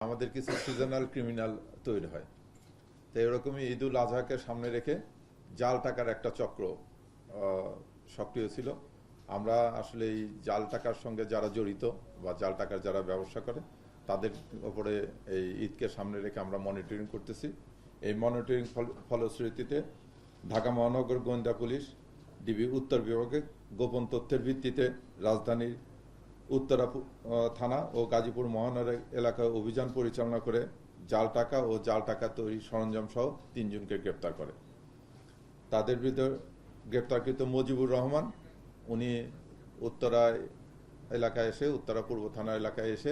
আমাদের কিছু seasonal criminal তৈরি হয়। তো এরকমই ঈদুল আজহাকে সামনে রেখে জাল টাকার একটা চক্র সক্রিয় ছিল। আমরা আসলে এই জাল টাকার সঙ্গে যারা জড়িত বা জাল টাকার যারা ব্যবসা করে তাদের উপরে এই ঈদকে সামনে রেখে আমরা মনিটরিং করতেছি। এই মনিটরিং ফলশ্রুতিতে ঢাকা মহানগর গোয়েন্দা পুলিশ ডিবি উত্তর বিভাগে গোপন তথ্যের ভিত্তিতে রাজধানীর উত্তরা থানা ও গাজীপুর মহানগর এলাকায় অভিযান পরিচালনা করে জাল টাকা ও জাল টাকা তৈরি সরঞ্জাম সহ ৩ জনকে গ্রেপ্তার করে। তাদের ভিতর গ্রেপ্তারকৃত মজিবুর রহমান, উনি উত্তরা এলাকায় এসে উত্তরা পূর্ব থানা এলাকায় এসে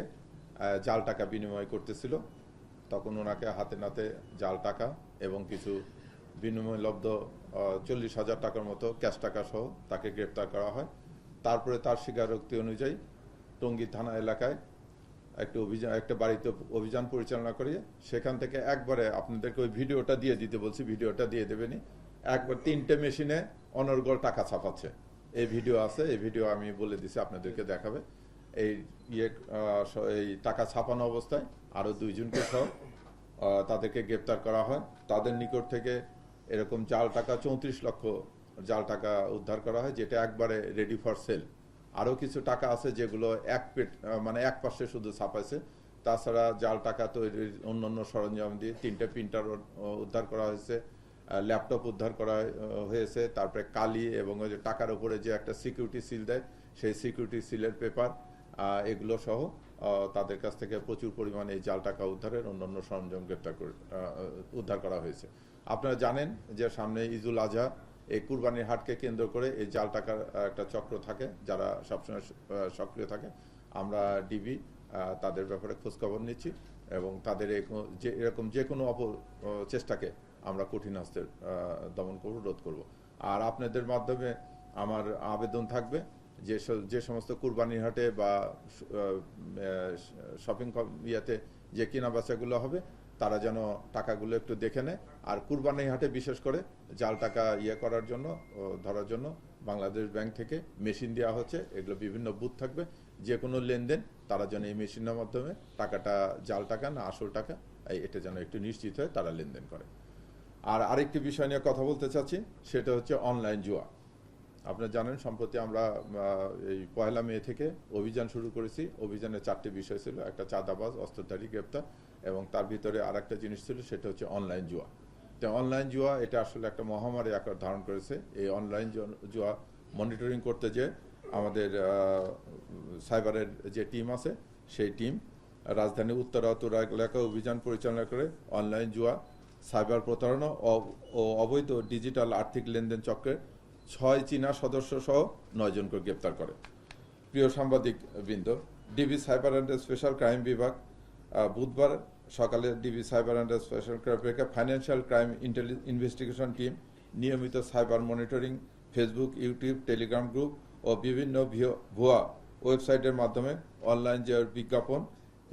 জাল টাকা বিনিময় করতেছিল। তখন ওনাকে হাতে নাতে জাল টাকা এবং কিছু বিনিময়লব্ধ 40,000 টাকার মতো ক্যাশ টাকা সহ তাকে গ্রেপ্তার করা হয়। তারপরে তার স্বীকারোক্তি অনুযায়ী টঙ্গী থানা এলাকায় একটা বাড়িতে অভিযান পরিচালনা করে সেখান থেকে একবারে আপনাদেরকে ওই ভিডিওটা দিয়ে দিতে বলছি, ভিডিওটা দিয়ে দেবেনি। একবার 3টে মেশিনে অনর্গল টাকা ছাপাচ্ছে, এই ভিডিও আছে, এই ভিডিও আমি বলে দিছি আপনাদেরকে দেখাবে। এই এই টাকা ছাপানো অবস্থায় আরও 2 জনকে সহ তাদেরকে গ্রেপ্তার করা হয়। তাদের নিকট থেকে এরকম জাল টাকা 34 লক্ষ জাল টাকা উদ্ধার করা হয়, যেটা একবারে রেডি ফর সেল। আরও কিছু টাকা আছে যেগুলো এক পাশে শুধু ছাপাইছে। তাছাড়া জাল টাকা তৈরির অন্যান্য সরঞ্জাম দিয়ে 3টে প্রিন্টার উদ্ধার করা হয়েছে, ল্যাপটপ উদ্ধার করা হয়েছে, তারপরে কালি এবং ওই যে টাকার উপরে যে একটা সিকিউরিটি সিল দেয় সেই সিকিউরিটি সিলের পেপার, এগুলো সহ তাদের কাছ থেকে প্রচুর পরিমাণে এই জাল টাকা উদ্ধারের অন্যান্য সরঞ্জাম উদ্ধার করা হয়েছে। আপনারা জানেন যে সামনে ঈদুল আজহা, এই কুরবানির হাটকে কেন্দ্র করে এই জাল টাকার একটা চক্র থাকে যারা সবসময় সক্রিয় থাকে। আমরা ডিবি তাদের ব্যাপারে খোঁজখবর নিচ্ছি এবং তাদের এরকম যে কোনো চেষ্টাকে আমরা কঠিন হস্তে দমন করব, রোধ করব। আর আপনাদের মাধ্যমে আমার আবেদন থাকবে যে সমস্ত কুরবানির হাটে বা শপিং ইয়াতে যে কেনা বেচাগুলো হবে তারা যেন টাকাগুলো একটু দেখে নেয়। আর কুরবানির হাটে বিশেষ করে জাল টাকা করার জন্য, ধরার জন্য বাংলাদেশ ব্যাংক থেকে মেশিন দেওয়া হচ্ছে। এগুলো বিভিন্ন বুথ থাকবে, যে কোনো লেনদেন তারা যেন এই মেশিনের মাধ্যমে টাকাটা জাল টাকা না আসল টাকা এটা যেন একটু নিশ্চিত হয়ে তারা লেনদেন করে। আর আরেকটি বিষয় নিয়ে কথা বলতে চাচ্ছি, সেটা হচ্ছে অনলাইন জুয়া। আপনারা জানেন সম্প্রতি আমরা এই 1 মে থেকে অভিযান শুরু করেছি। অভিযানে 4টে বিষয় ছিল, একটা চাঁদাবাজ, অস্ত্রধারী গ্রেপ্তার এবং তার ভিতরে আর একটা জিনিস ছিল, সেটা হচ্ছে অনলাইন জুয়া। তো অনলাইন জুয়া এটা আসলে একটা মহামারী আকার ধারণ করেছে। এই অনলাইন জুয়া মনিটরিং করতে যে আমাদের সাইবারের যে টিম আছে সেই টিম রাজধানী উত্তরা এলাকায় অভিযান পরিচালনা করে অনলাইন জুয়া, সাইবার প্রতারণা ও অবৈধ ডিজিটাল আর্থিক লেনদেন চক্রের 6 চীনা সদস্য সহ 9 জনকে গ্রেপ্তার করে। প্রিয় সাংবাদিক বৃন্দ, DB cyber and special crime বিভাগ বুধবার সকালে DB cyber and special crime বিভাগের ফাইন্যান্সিয়াল ক্রাইম ইনভেস্টিগেশন টিম নিয়মিত cyber monitoring, Facebook, YouTube, Telegram group ও বিভিন্ন ভুয়া ওয়েবসাইটের মাধ্যমে অনলাইন যে বিজ্ঞাপন,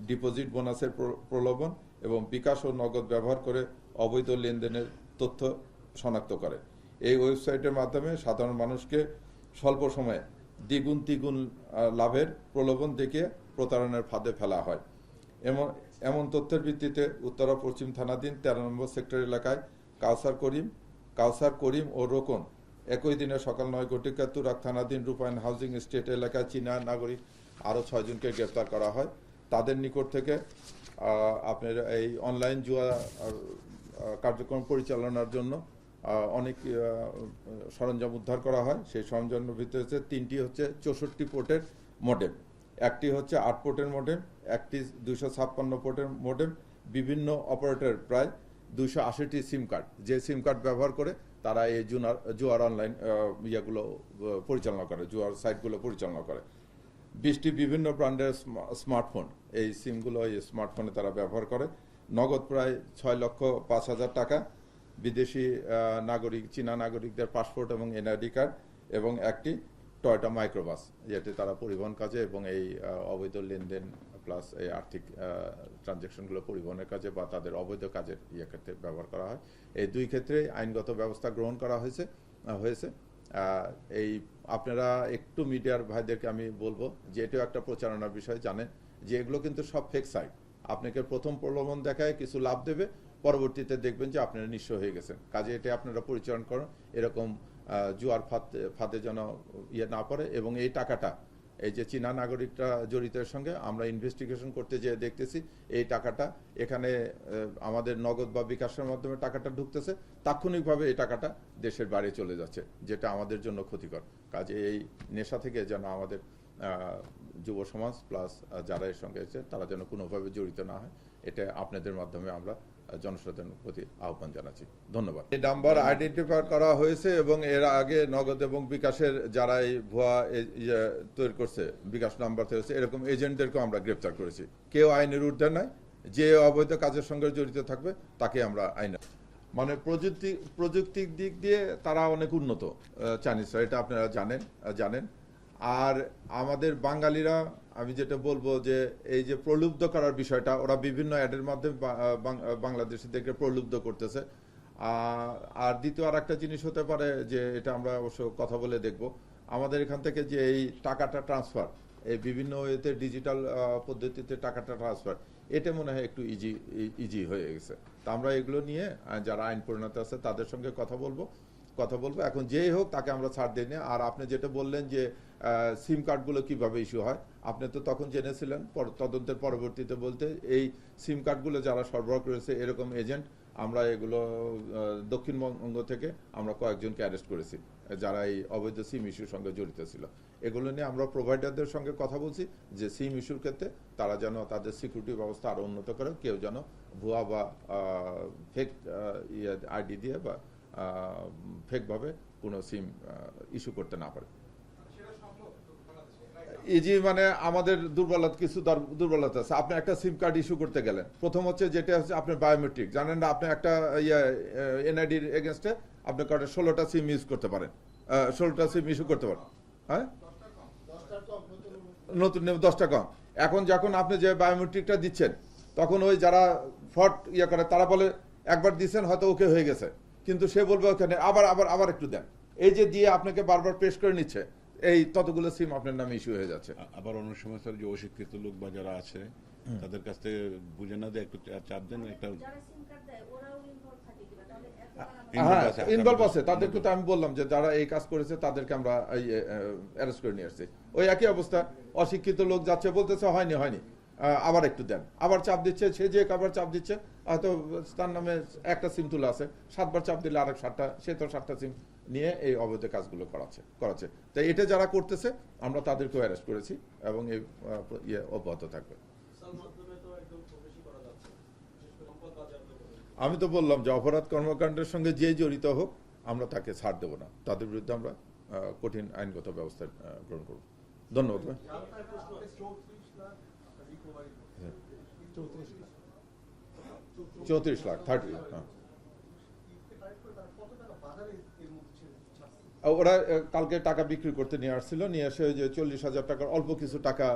ডিপোজিট বোনাসের প্রলোভন এবং বিকাশ ও নগদ ব্যবহার করে অবৈধ লেনদেনের তথ্য শনাক্ত করে। এই ওয়েবসাইটের মাধ্যমে সাধারণ মানুষকে স্বল্প সময়ে দ্বিগুণ লাভের প্রলোভন দেখিয়ে প্রতারণার ফাঁদে ফেলা হয়। এমন তথ্যের ভিত্তিতে উত্তরা পশ্চিম থানাধীন 13 নম্বর সেক্টর এলাকায় কাউসার করিম ও রোকন একই দিনে সকাল 9 ঘটিকা তুরাগ থানাধীন রূপায়ণ হাউজিং এস্টেট এলাকায় চীনা নাগরিক আরও 6 জনকে গ্রেপ্তার করা হয়। তাদের নিকট থেকে আপনার এই অনলাইন জুয়া কার্যক্রম পরিচালনার জন্য অনেক সরঞ্জাম উদ্ধার করা হয়। সেই সরঞ্জামের ভিতরে হচ্ছে 3টি হচ্ছে 64 পোর্টের মডেম, একটি হচ্ছে 8 পোর্টের মডেম, একটি 256 পোর্টের মডেম, বিভিন্ন অপারেটর প্রায় 280টি সিম কার্ড, যে সিম কার্ড ব্যবহার করে তারা এই জুয়ার অনলাইন পরিচালনা করে, জুয়ার সাইটগুলো পরিচালনা করে। 20টি বিভিন্ন ব্র্যান্ডের স্মার্টফোন, এই সিমগুলো এই স্মার্টফোনে তারা ব্যবহার করে। নগদ প্রায় 6,05,000 টাকা, বিদেশি নাগরিক, চীনা নাগরিকদের পাসপোর্ট এবং এনআইডি কার্ড এবং একটি টয়োটা মাইক্রোবাস, যেটি তারা পরিবহন কাজে এবং এই অবৈধ লেনদেন প্লাস এই আর্থিক ট্রানজ্যাকশনগুলো পরিবহনের কাজে বা তাদের অবৈধ কাজের ক্ষেত্রে ব্যবহার করা হয়। এই 2 ক্ষেত্রে আইনগত ব্যবস্থা গ্রহণ করা হয়েছে। এই আপনারা একটু মিডিয়ার ভাইদেরকে আমি বলবো যে এটাও একটা প্রচারণার বিষয়, জানেন যে এগুলো কিন্তু সব ফেক সাইট। আপনাকে প্রথম প্রলোভন দেখায় কিছু লাভ দেবে, পরবর্তীতে দেখবেন যে আপনারা নিঃস্ব হয়ে গেছেন। কাজে এটা আপনারা পরিচালনা করেন, এরকম জুয়ার ফাঁদে যেন ইয়ে না পড়ে। এবং এই টাকাটা, এই যে চীনা নাগরিকরা জড়িতের সঙ্গে আমরা ইনভেস্টিগেশন করতে যেয়ে দেখতেছি এই টাকাটা এখানে আমাদের নগদ বা বিকাশের মাধ্যমে টাকাটা ঢুকতেছে, তাৎক্ষণিকভাবে এই টাকাটা দেশের বাইরে চলে যাচ্ছে, যেটা আমাদের জন্য ক্ষতিকর। কাজে এই নেশা থেকে যেন আমাদের যুব সমাজ প্লাস যারা এর সঙ্গে আছে তারা যেন কোনোভাবে জড়িত না হয়, এটা আপনাদের মাধ্যমে আমরা জনসাধারণের প্রতি আহ্বান জানাচ্ছি। ধন্যবাদ। এই নাম্বার আইডেন্টিফাই করা হয়েছে এবং এর আগে নগদ এবং বিকাশের যারা এই ভুয়া তৈরি করছে, বিকাশ নাম্বার তৈরি করছে, এরকম এজেন্টদেরকেও আমরা গ্রেপ্তার করেছি। কেউ আইনের ঊর্ধ্বে নাই, যে অবৈধ কাজের সঙ্গে জড়িত থাকবে তাকে আমরা আইনে, মানে প্রযুক্তির দিক দিয়ে তারা অনেক উন্নত চাইনিজরা, এটা আপনারা জানেন। আর আমাদের বাঙালিরা, আমি যেটা বলবো যে এই যে প্রলুব্ধ করার বিষয়টা, ওরা বিভিন্ন অ্যাডের মাধ্যমে বাংলাদেশিদেরকে প্রলুব্ধ করতেছে। আর দ্বিতীয় আর একটা জিনিস হতে পারে যে এটা আমরা অবশ্য কথা বলে দেখব, আমাদের এখান থেকে যে এই টাকাটা ট্রান্সফার, এই বিভিন্ন ওয়েতে ডিজিটাল পদ্ধতিতে টাকাটা ট্রান্সফার, এটা মনে হয় একটু ইজি হয়ে গেছে। তা আমরা এগুলো নিয়ে যারা আইন পরিণত আছে তাদের সঙ্গে কথা বলবো। এখন যেই হোক তাকে আমরা ছাড় দিই না। আর আপনি যেটা বললেন যে সিম কার্ডগুলো কিভাবে ইস্যু হয়, আপনি তো তখন জেনেছিলেন, তদন্তের পরবর্তীতে বলতে এই সিম কার্ডগুলো যারা সরবরাহ করেছে এরকম এজেন্ট, আমরা এগুলো দক্ষিণবঙ্গ থেকে আমরা কয়েকজনকে অ্যারেস্ট করেছি যারা এই অবৈধ সিম ইস্যুর সঙ্গে জড়িত ছিল। এগুলো নিয়ে আমরা প্রোভাইডারদের সঙ্গে কথা বলছি যে সিম ইস্যুর ক্ষেত্রে তারা যেন তাদের সিকিউরিটি ব্যবস্থা আরও উন্নত করে, কেউ যেন ভুয়া বা ফেক আইডি দিয়ে বা ফেকভাবে কোনো সিম ইস্যু করতে না পারে। ইজি মানে আমাদের কিছু দুর্বলতা আছে। আপনি একটা সিম কার্ড ইস্যু করতে গেলেন, প্রথম হচ্ছে যেটা হচ্ছে আপনার বায়োমেট্রিক, জানেন না? আপনি একটা এনআইডির এগেনস্টে আপনি 16টা সিম ইউজ করতে পারেন, 16টা সিম ইস্যু করতে পারেন। হ্যাঁ, নতুন 10টা কম। এখন যখন আপনি যে বায়োমেট্রিকটা দিচ্ছেন, তখন ওই যারা ফ্রড করে তারা বলে একবার দিচ্ছেন হয়তো ওকে হয়ে গেছে, কিন্তু সে বলবে ওখানে আবার একটু দেন। এই যে দিয়ে আপনাকে বারবার পেশ করে নিচ্ছে, এই ততগুলো সিম আপনার নামে ইস্যু হয়ে যাচ্ছে। আবার অনেক সময় স্যার যে অশিক্ষিত লোক বা যারা আছে তাদের কাছ থেকে বুঝে না দিয়ে একটু চাপ দেন, একটা ইনভলভ আছে। তাদেরকে তো আমি বললাম যে যারা এই কাজ করেছে তাদেরকে আমরা অ্যারেস্ট করে নিয়ে আসছি। ওই একই অবস্থা, অশিক্ষিত লোক যাচ্ছে বলতেছে হয়নি, আবার একটু দেন, আবার চাপ দিচ্ছে, সে যে আবার চাপ দিচ্ছে, হয়তো তার নামে একটা সিম তুলে আছে, 7বার চাপ দিলে আরেক 7টা, সে তো 7টা সিম নিয়ে এই অবৈধ কাজগুলো করাচ্ছে। তাই এটা যারা করতেছে আমরা তাদেরকেও অ্যারেস্ট করেছি এবং এই অব্যাহত থাকবে। আমি তো বললাম যে অপরাধ কর্মকাণ্ডের সঙ্গে যে জড়িত হোক আমরা তাকে ছাড় দেব না, তাদের বিরুদ্ধে আমরা কঠিন আইনগত ব্যবস্থা গ্রহণ করব। ধন্যবাদ। 34 লাখ 30 লাখ। হ্যাঁ, ওরা কালকে টাকা বিক্রি করতে নিয়ে আসছিল, নিয়ে এসে যে 40,000 টাকার অল্প কিছু টাকা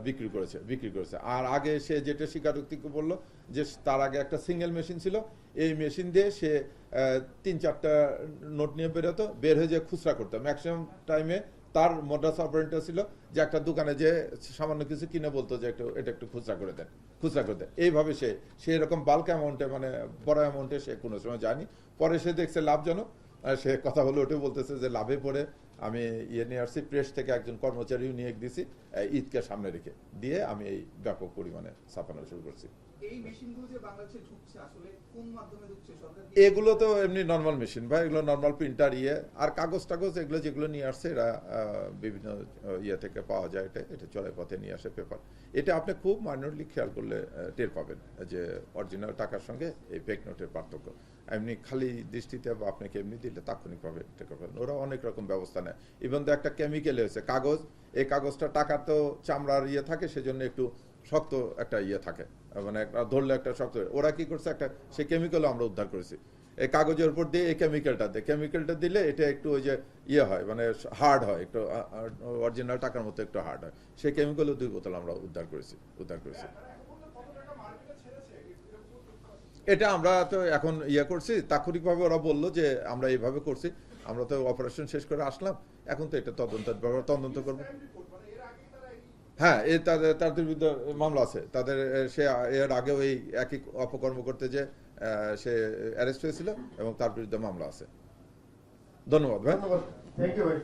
বিক্রি করেছে। আর আগে সে যেটা স্বীকারোক্তি বললো যে তার আগে একটা সিঙ্গেল মেশিন ছিল, এই মেশিন দিয়ে সে 3-4টা নোট নিয়ে বের হয়ে যে খুচরা করতো। ম্যাক্সিমাম টাইমে তার মোডাস অপারেন্ডাস ছিল যে একটা দোকানে যে সামান্য কিছু কিনে বলতো যে এটা একটু খুচরা করে দেন। এইভাবে সে এরকম বাল্ক অ্যামাউন্টে, মানে বড় অ্যামাউন্টে সে কোনো সময় যায়নি। পরে সে দেখছে লাভজনক, সে কথা হলো ওটাই বলতেছে যে লাভে পড়ে আমি নিয়ে আসছি, প্রেস থেকে একজন কর্মচারীও নিয়ে দিছি, ঈদকে সামনে রেখে দিয়ে আমি এই ব্যাপক পরিমাণে ছাপানো শুরু করছি। এগুলো তো এমনি নর্মাল মেশিন ভাই, এগুলো নর্মাল প্রিন্টার আর কাগজ এগুলো যেগুলো নিয়ে আসছে এরা বিভিন্ন থেকে পাওয়া যায়। এটা চলে পথে নিয়ে আসে পেপার। এটা আপনি খুব মাইনরলি খেয়াল করলে টের পাবেন যে অরিজিনাল টাকার সঙ্গে এই ফেক নোটের পার্থক্য। এমনি খালি দৃষ্টিতে বা আপনাকে এমনি দিলে তাৎক্ষণিকভাবে টের পাবেন। ওরা অনেক রকম ব্যবস্থা নেয়। ইভেন তো একটা কেমিক্যাল হয়েছে কাগজ, এই কাগজটা টাকার তো চামড়ার থাকে, সেজন্য একটু শক্ত একটা থাকে, মানে একটা ধরলে একটা শক্ত। ওরা কি করছে, একটা সেই কেমিক্যালও আমরা উদ্ধার করেছি। এই কাগজের উপর দিয়ে এই কেমিক্যালটা দিলে এটা একটু ওই যে হয়, মানে হার্ড হয়, একটু অরিজিনাল টাকার মতো একটু হার্ড হয়। সেই কেমিক্যালও 2 বোতল আমরা উদ্ধার করেছি। এটা আমরা তো এখন করছি, তাৎক্ষণিকভাবে ওরা বললো যে আমরা এইভাবে করছি, আমরা তো অপারেশন শেষ করে আসলাম, এখন তো এটা তদন্ত করবো। হ্যাঁ, তাদের বিরুদ্ধে মামলা আছে। তাদের সে এর আগেও এই একই অপকর্ম করতে যে সে অ্যারেস্ট হয়েছিল এবং তার বিরুদ্ধে মামলা আছে। ধন্যবাদ ভাই। ধন্যবাদ, থ্যাংক ইউ ভাই।